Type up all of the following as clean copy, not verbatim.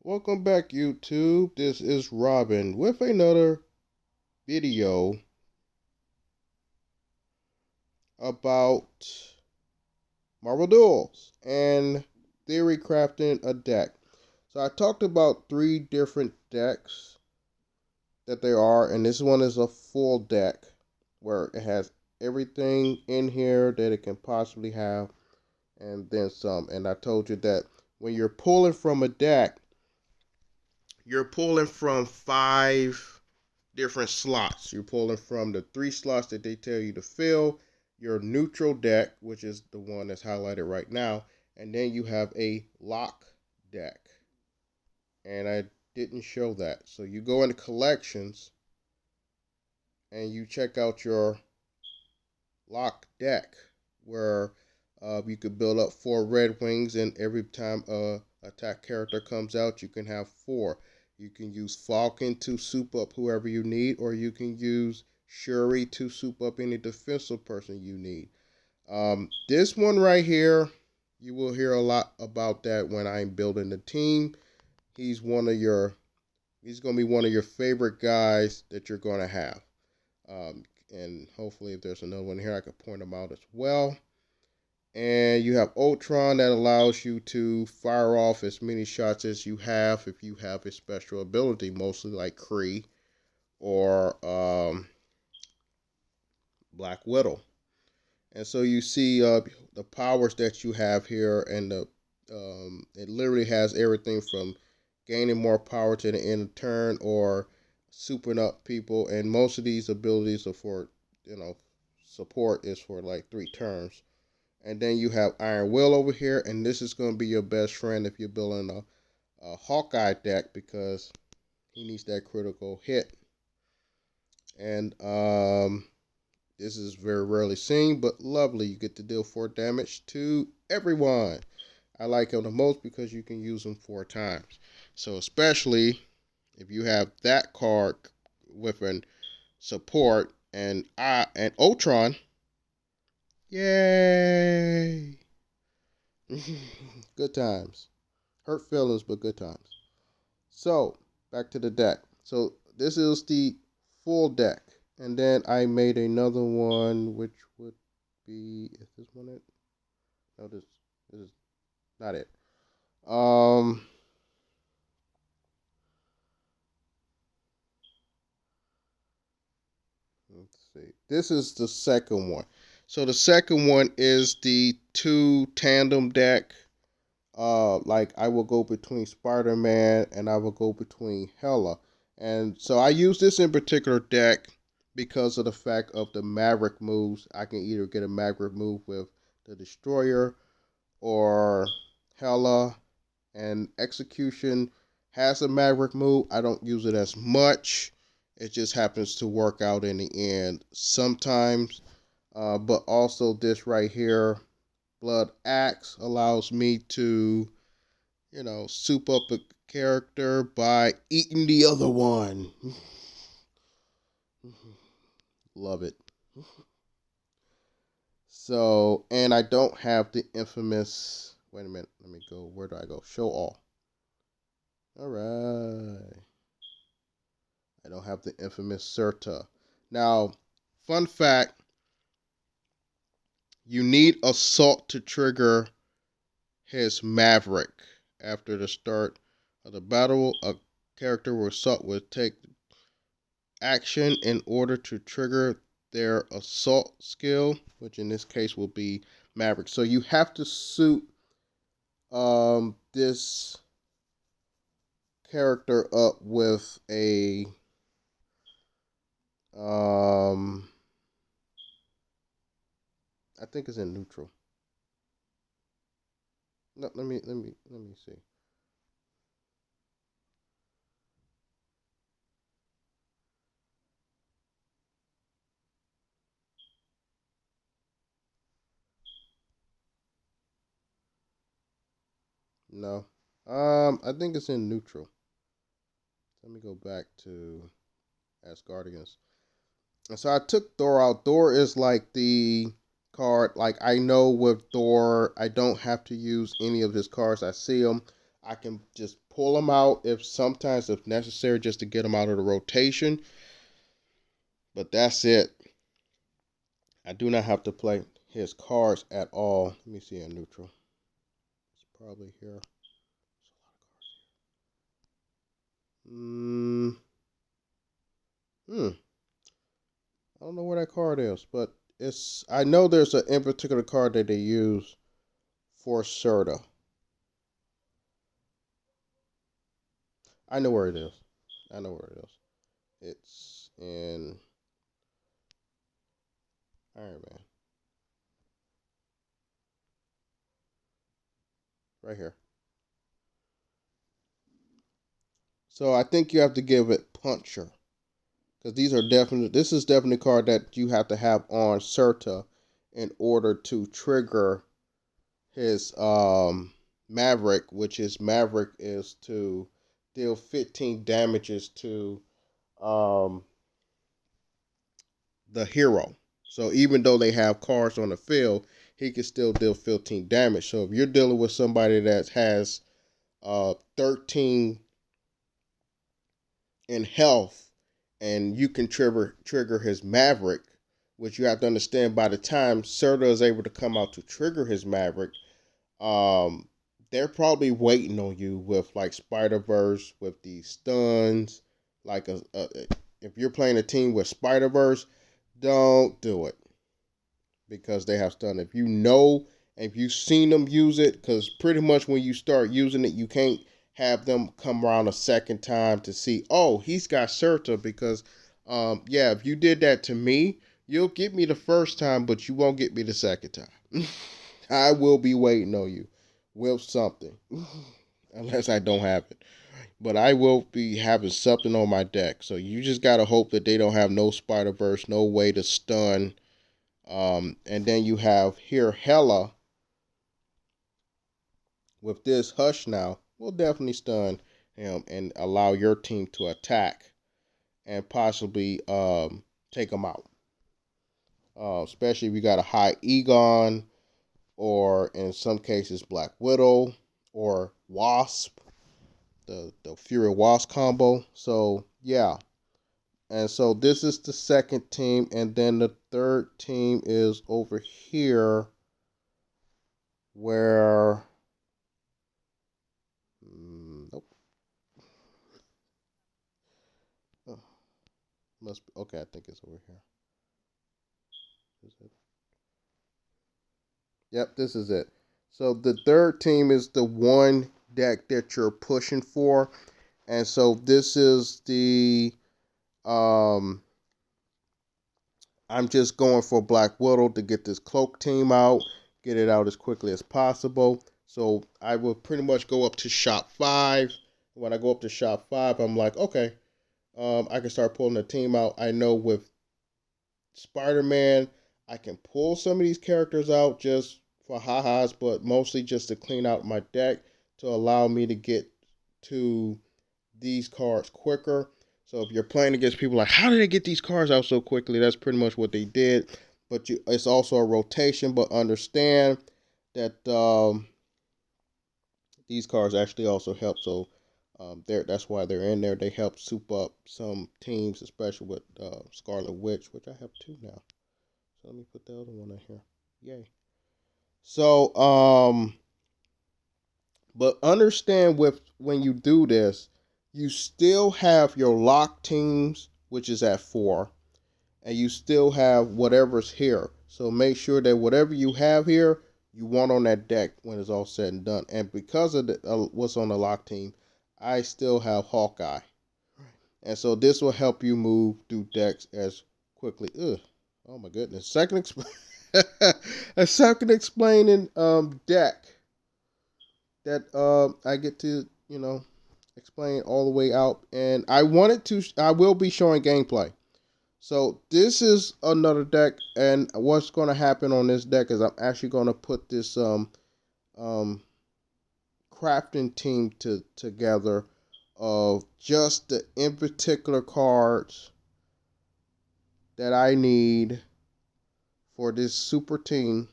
Welcome back, YouTube. This is Robin with another video about Marvel Duels and theory crafting a deck. So I talked about three different decks that there are, and this one is a full deck where it has everything in here that it can possibly have and then some. And I told you that when you're pulling from a deck, you're pulling from five different slots. You're pulling from the three slots that they tell you to fill, your neutral deck, which is the one that's highlighted right now, and then you have a lock deck. And I didn't show that. So you go into collections and you check out your lock deck where you could build up 4 Red Wings, and every time a attack character comes out, you can have 4. You can use Falcon to soup up whoever you need, or you can use Shuri to soup up any defensive person you need. This one right here, you will hear a lot about that when I'm building the team. He's he's gonna be one of your favorite guys that you're gonna have. And hopefully, if there's another one here, I could point them out as well. And you have Ultron that allows you to fire off as many shots as you have if you have a special ability, mostly like Kree or Black Widow. And so you see the powers that you have here, and it literally has everything from gaining more power to the end of the turn or souping up people. And most of these abilities are for, support is for like 3 turns. And then you have Iron Will over here, and this is going to be your best friend if you're building a Hawkeye deck because he needs that critical hit. And this is very rarely seen, but lovely. You get to deal 4 damage to everyone. I like him the most because you can use him 4 times. So especially if you have that card with an support and Ultron, yay! Good times. Hurt feelings, but good times. So, back to the deck. So, this is the full deck. And then I made another one, which would be, is this one it? No, this is not it. Let's see. This is the second one. So the second one is the 2 tandem deck. Like I will go between Spider-Man and I will go between Hela. And so I use this in particular deck because of the fact of the Maverick moves. I can either get a Maverick move with the Destroyer or Hela, and Execution has a Maverick move. I don't use it as much. It just happens to work out in the end sometimes. But also this right here, Blood Axe, allows me to, soup up a character by eating the other one. Love it. So, and I don't have the infamous. Wait a minute. Let me go. Where do I go? Show all. All right. I don't have the infamous Serta. Now, fun fact, you need Assault to trigger his Maverick. After the start of the battle, a character with Assault will take action in order to trigger their Assault skill, which in this case will be Maverick. So you have to suit this character up with a I think it's in neutral. No, let me see. No. I think it's in neutral. Let me go back to Asgardians. And so I took Thor out. Thor is like the card. Like I know with Thor, I don't have to use any of his cards. I see them. I can just pull them out if necessary, just to get them out of the rotation. But that's it. I do not have to play his cards at all. Let me see in neutral. It's probably here. Hmm. I don't know where that card is, but I know there's an in particular card that they use for Serta. I know where it is. I know where it is. It's in Iron Man. Right here. So I think you have to give it Puncher. Because this is definitely a card that you have to have on Serta in order to trigger his Maverick, which is Maverick is to deal 15 damages to um, the hero. So even though they have cards on the field, he can still deal 15 damage. So if you're dealing with somebody that has 13 in health and you can trigger his Maverick, which you have to understand by the time Serta is able to come out to trigger his Maverick, they're probably waiting on you with like Spider Verse with these stuns. Like if you're playing a team with Spider Verse, don't do it because they have stun. If you know, if you've seen them use it, because pretty much when you start using it, you can't have them come around a second time to see, oh, he's got Serta because, yeah, if you did that to me, you'll get me the first time, but you won't get me the second time. I will be waiting on you with something, unless I don't have it. But I will be having something on my deck. So you just gotta hope that they don't have no Spider Verse, no way to stun. And then you have here Hela with this Hush now will definitely stun him and allow your team to attack and possibly take him out. Especially if you got a high Egon or in some cases Black Widow or Wasp, the Fury Wasp combo. So yeah. And so this is the second team, and then the third team is over here where nope. Oh, must be okay, I think it's over here. Is it? Yep, this is it. So the third team is the one deck that you're pushing for. And so this is the I'm just going for Black Widow to get this cloak team out, get it out as quickly as possible. So I will pretty much go up to shop 5. When I go up to shop 5, I'm like, okay, I can start pulling the team out. I know with Spider-Man, I can pull some of these characters out just for ha-has, but mostly just to clean out my deck to allow me to get to these cards quicker. So if you're playing against people like, how did they get these cards out so quickly? That's pretty much what they did. But it's also a rotation. But understand that these cards actually also help. So that's why they're in there. They help soup up some teams, especially with Scarlet Witch, which I have 2 now. So let me put the other one in here. Yay. So but understand with when you do this, you still have your lock teams, which is at 4, and you still have whatever's here. So make sure that whatever you have here, you want on that deck when it's all said and done. And because of what's on the lock team, I still have Hawkeye. And so this will help you move through decks as quickly. Ugh. Oh my goodness. A second explaining deck that I get to, explain all the way out. And I will be showing gameplay. So this is another deck, and what's going to happen on this deck is I'm actually going to put this um, crafting team together of just the in particular cards that I need for this super team,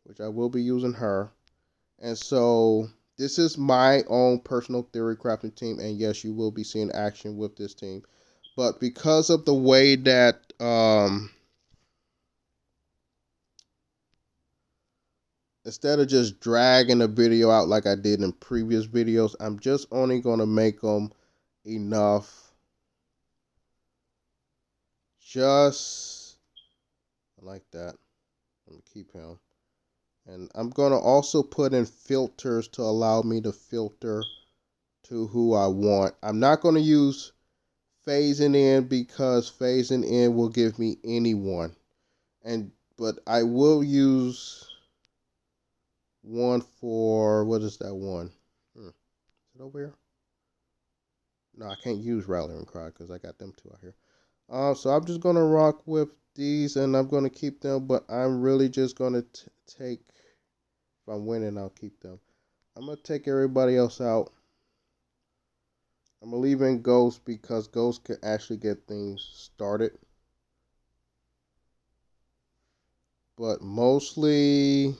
which I will be using her. And so this is my own personal theory crafting team, and yes, you will be seeing action with this team. But because of the way that instead of just dragging the video out like I did in previous videos, I'm just only going to make them enough. Just like that. Let me keep him. And I'm going to also put in filters to allow me to filter to who I want. I'm not going to use phasing in because phasing in will give me anyone. But I will use one for, what is that one? Is it over here? No, I can't use Rallying Cry because I got them two out here. So I'm just going to rock with these and I'm going to keep them, but I'm really just going to take, if I'm winning, I'll keep them. I'm going to take everybody else out. I'm going to leave in Ghost because Ghost can actually get things started. But mostly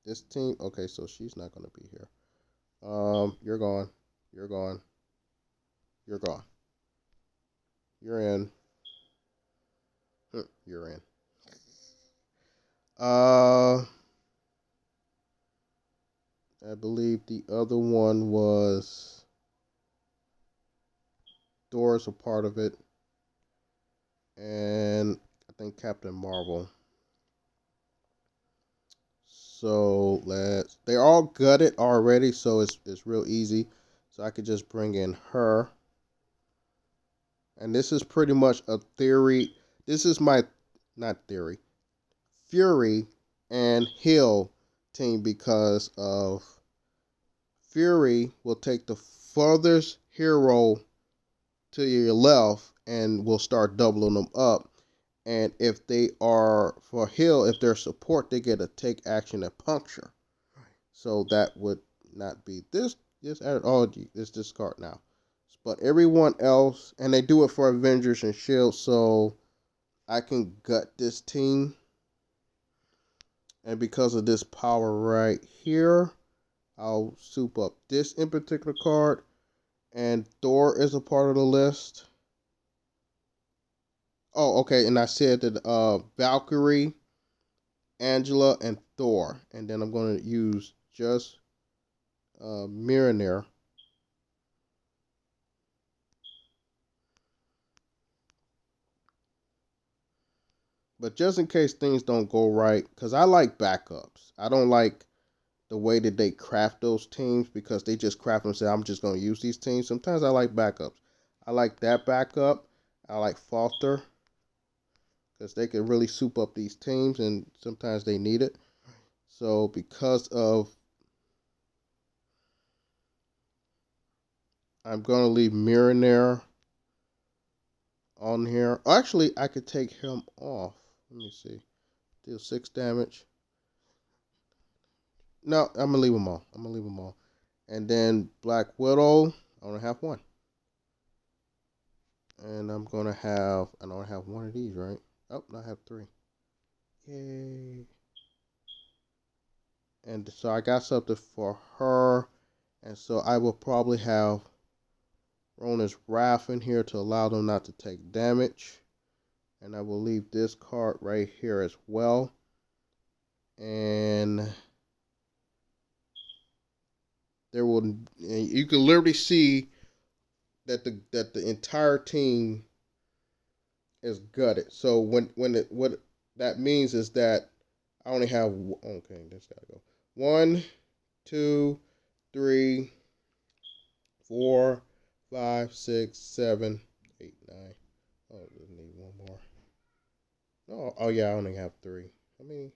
this team, okay, so she's not going to be here. You're gone. You're gone. You're gone. You're in. You're in. I believe the other one was Thor's a part of it. And I think Captain Marvel. So they're all gutted already, so it's real easy. So I could just bring in her. And this is pretty much a theory. This is my, not theory, Fury and Hill team because of Fury will take the furthest hero to your left and will start doubling them up. And if they are for Hill, if they're support, they get a take action and puncture. So that would not be this. This oh, it's discard now. But everyone else, and they do it for Avengers and Shield, so I can gut this team. And because of this power right here, I'll soup up this in particular card. And Thor is a part of the list. Oh, okay. And I said that Valkyrie, Angela, and Thor. And then I'm going to use just Mjolnir. But just in case things don't go right, because I like backups. I don't like the way that they craft those teams because they just craft them and say, I'm just going to use these teams. Sometimes I like backups. I like that backup. I like Falter because they can really soup up these teams and sometimes they need it. So because of, I'm going to leave Mjolnir on here. Actually, I could take him off. Let me see. Deal 6 damage. No, I'm going to leave them all. I'm going to leave them all. And then Black Widow, I only have one. And I'm going to have, I don't have one of these, right? Oh, no, I have 3. Yay. And so I got something for her. And so I will probably have Rona's Wrath in here to allow them not to take damage. And I will leave this card right here as well. And there will, and you can literally see that the entire team is gutted. So what that means is that I only have, okay, this gotta go. 1, 2, 3, 4, 5, 6, 7, 8, 9. Oh, I need one more. Oh yeah, I only have 3. How many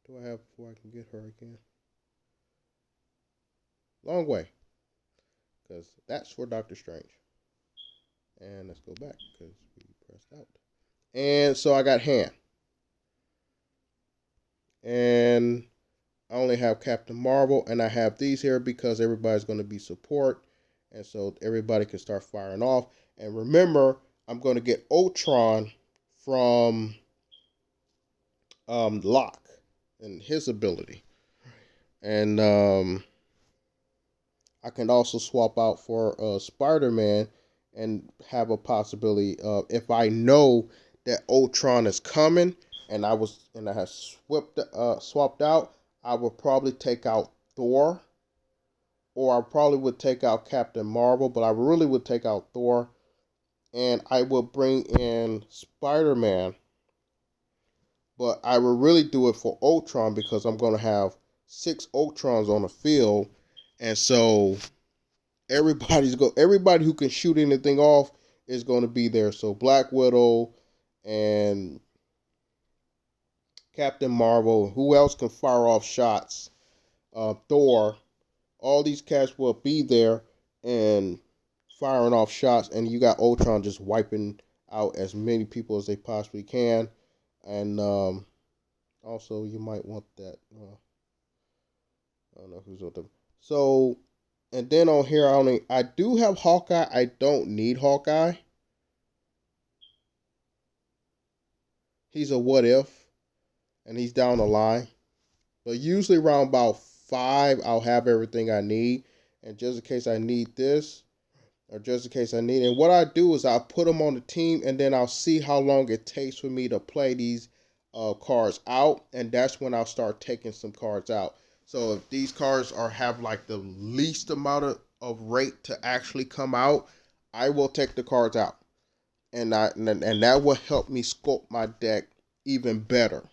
do I have before I can get her again? Long way, because that's for Doctor Strange. And let's go back because we pressed out. And so I got Han. And I only have Captain Marvel, and I have these here because everybody's going to be support, and so everybody can start firing off. And remember, I'm going to get Ultron from Locke and his ability. And I can also swap out for Spider-Man and have a possibility of, if I know that Ultron is coming and I have swapped out, I would probably take out Thor, or I probably would take out Captain Marvel, but I really would take out Thor, and I will bring in Spider-Man, but I will really do it for Ultron because I'm going to have 6 Ultrons on the field, and so everybody who can shoot anything off is going to be there. So Black Widow and Captain Marvel, who else can fire off shots? Thor, all these cats will be there and firing off shots, and you got Ultron just wiping out as many people as they possibly can. And also, you might want that. I don't know who's with them. So, and then on here, I do have Hawkeye. I don't need Hawkeye. He's a what if, and he's down the line. But usually around about 5, I'll have everything I need. And just in case I need this, or just in case I need it. And what I do is I'll put them on the team, and then I'll see how long it takes for me to play these cards out. And that's when I'll start taking some cards out. So if these cards have like the least amount of rate to actually come out, I will take the cards out. And that will help me sculpt my deck even better.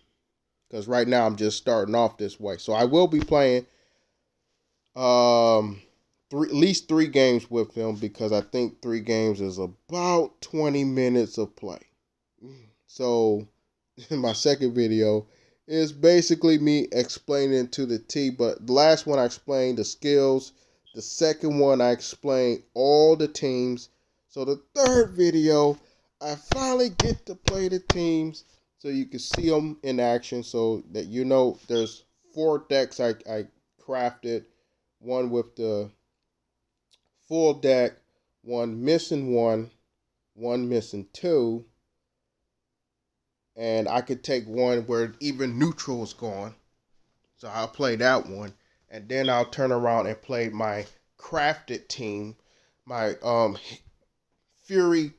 Because right now I'm just starting off this way. So I will be playing at least 3 games with him, because I think 3 games is about 20 minutes of play. So my second video is basically me explaining to the T, but the last one I explained the skills. The second one I explained all the teams. So the third video, I finally get to play the teams so you can see them in action, so that you know there's 4 decks I crafted. One with the full deck, one missing 1 missing 2, and I could take one where even neutral is gone. So I'll play that one, and then I'll turn around and play my crafted team, my Fury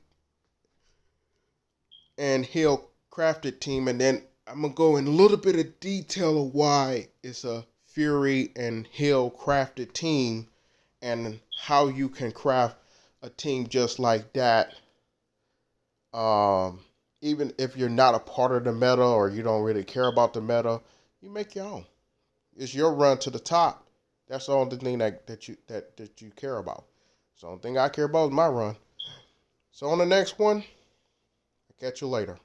and Hill crafted team, and then I'm gonna go in a little bit of detail of why it's a Fury and Hill crafted team, and how you can craft a team just like that. Even if you're not a part of the meta, or you don't really care about the meta, you make your own. It's your run to the top. That's the only thing that you care about. So the only thing I care about is my run. So on the next one, I'll catch you later.